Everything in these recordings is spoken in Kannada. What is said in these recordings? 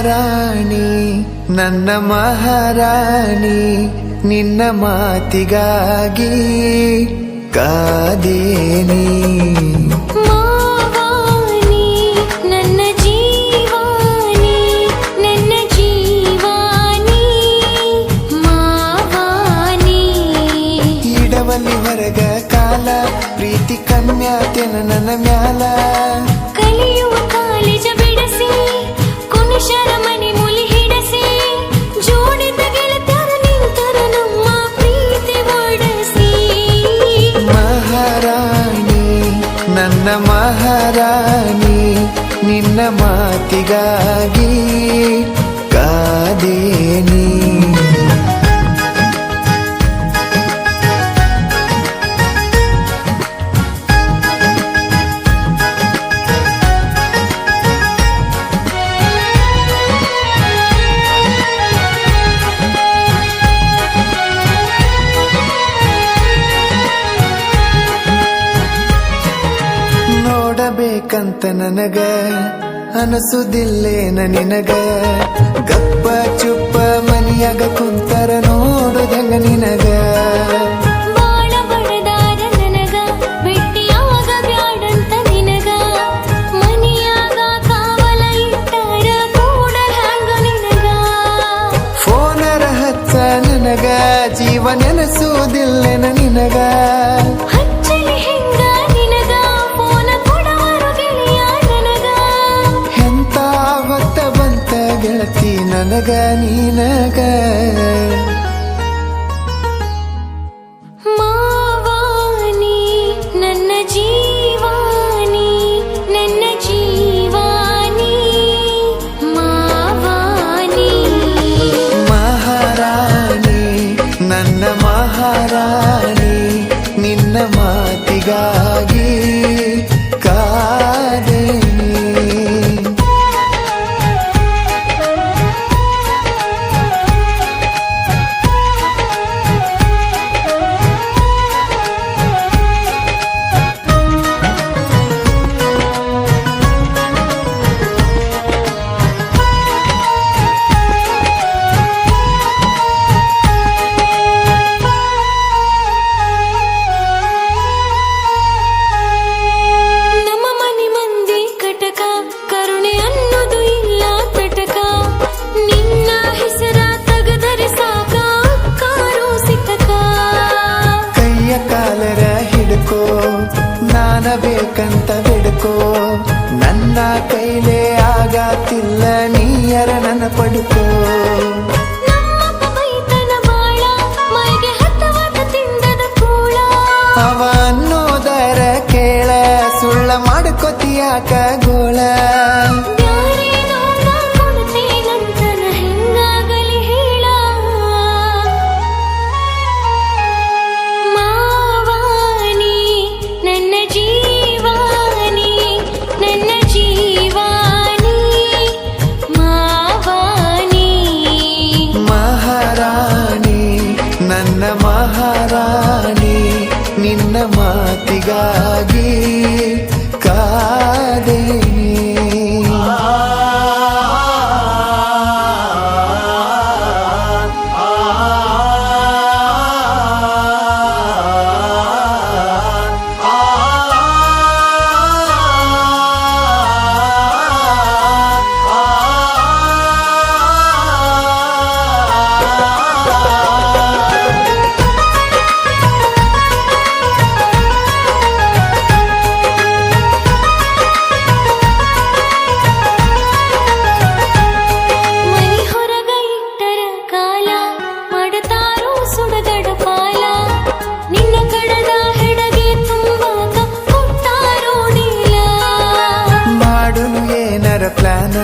ಮಹಾರಾಣಿ ನನ್ನ ಮಹಾರಾಣಿ ನಿನ್ನ ಮಾತಿಗಾಗಿ ಕಾದೇನಿ ಮಾವಾನಿ ನನ್ನ ಜೀವಾನಿ ನನ್ನ ಜೀವಾನಿ ಮಾವಾನಿ ಇಡವಲ್ಲಿ ಹೊರಗ ಕಾಲ ಪ್ರೀತಿ ಕಮ್ಯಾತೆನ ನನ್ನ ಮ್ಯಾಲ ಕಲಿಯುವ ಕಾಲೇಜ ಬಿಡಸಿ ಕುಣಿಶರ ಮನೆ ಮುಲಿ ಹಿಡಸಿ ಜೋಡಿದ ಗೆಳತ್ಯರ ನಿಂತರ ನಮ್ಮ ಪ್ರೀತಿ ಒಡಸಿ ಮಹಾರಾಣಿ ನನ್ನ ಮಹಾರಾಣಿ ನಿನ್ನ ಮಾತಿಗಾಗಿ ಕಾದೇನಿ ನೋಡಬೇಕಂತ ನನಗ ಅನಸುದಿಲ್ಲೇನ ನಿನಗ ಗಪ್ಪ ಚುಪ್ಪ ಮನಿಯಾಗ ಕುಂತರ ನೋಡುದಂಗ ನಿನಗ ಬಾಳ ಬಡದಾರ ನನಗ ಭೇಟಿಯಾಗ ಬ್ಯಾಡಂತ ನಿನಗ ಮನಿಯಾಗ ಕಾವಲ ಇಟ್ಟಾರ ಕೂಡ ಹ್ಯಾಂಗ ನಿನಗ ಫೋನರ ಹಚ್ಚ ನನಗ ಜೀವ ನೆನಸುವುದಿಲ್ಲೇನ ನಿನಗ ಹಚ್ಚಲಿ ಹೆಂಗ ನಿನಗ ಫೋನ ಕೊಡವರು ಗೆಳೆಯ ನನಗ ಎಂತ ಹೊತ್ತ ಬಂತ ಗೆಳತಿ ನನಗ ನೀನಗ ಮಾವಾನಿ ನನ್ನ ಜೀವಾನಿ ನನ್ನ ಜೀವಾನಿ ಮಾವಾನಿ ಮಹಾರಾಣಿ ನನ್ನ ಮಹಾರಾಣಿ ನಿನ್ನ ಮಾತಿಗಾಗಿ ಕಾದೇನಿ ನಮ್ಮ ಮನೆ ಮಂದಿ ಕಟಕ ಕರುಣೆ ಅನ್ನೋದು ಇಲ್ಲ ತಟಕ ನಿನ್ನ ಹೆಸರ ತಗದರೆ ಸಾಕ ಕಾರು ಸಿಕ್ಕಕ ಕೈಯ ಕಾಲರ ಹಿಡ್ಕೋ ನಾನ ಬೇಕಂತ ಬಿಡ್ಕೋ ನನ್ನ ಕೈಲೇ ಆಗತ್ತಿಲ್ಲ ನೀಯರ ನನ್ನ ಪಡ್ಕೋ ನಮ್ಮಪ್ಪ ಬೈತನ ಬಾಳ ಮೈಗೆ ಹತ್ತವಾದ ತಿಂದದ ಕೂಳ ಅವ ಅನ್ನೋದರ ಕೇಳ ಸುಳ್ಳ ಮಾಡ್ಕೊತಿಯಾಕ ಗೋಳ ಬ್ಯಾರೇನೋ ನಾ ಕೊಡ್ತೇನಂತನ ಹೆಂಗಾಗಲಿ ಹೇಳ ಮಾವಾನಿ ನನ್ನ ಜೀವಾನಿ ನನ್ನ ಜೀವಾನಿ ಮಾವಾನಿ ಮಹಾರಾಣಿ ನನ್ನ ಮಹಾರಾಣಿ ನಿನ್ನ ಮಾತಿಗಾಗಿ ಕಾದೇನಿ ಮನಿ ಹೊರಗ ಇಟ್ಟರ ಕಾಲ ಮಾಡತಾರೋ ಸುಡಗಡ ಪಾಲ ನಿನ್ನ ಕಡದ ಹೆಡಗೆ ತುಂಬಾಕ ಕೊಟ್ಟಾರೋ ನೀಲ ಮಾಡುನು ಏನರ ಪ್ಲಾನ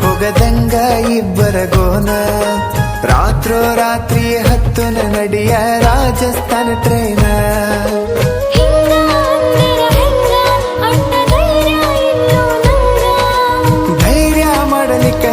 ಹೋಗದಂಗ ಇಬ್ಬರ ಗೋನ ರಾತ್ರೋ ರಾತ್ರಿ ಹತ್ತುನ ನಡಿಯ ರಾಜಸ್ಥಾನ ಟ್ರೈನ ಹಿಂಗ ಅಂದರ ಹೆಂಗ ಅಣ್ಣ ಧೈರ್ಯ ಇಲ್ಲೋ ನಂಗ ಧೈರ್ಯ ಮಾಡಲಿಕ್ಕ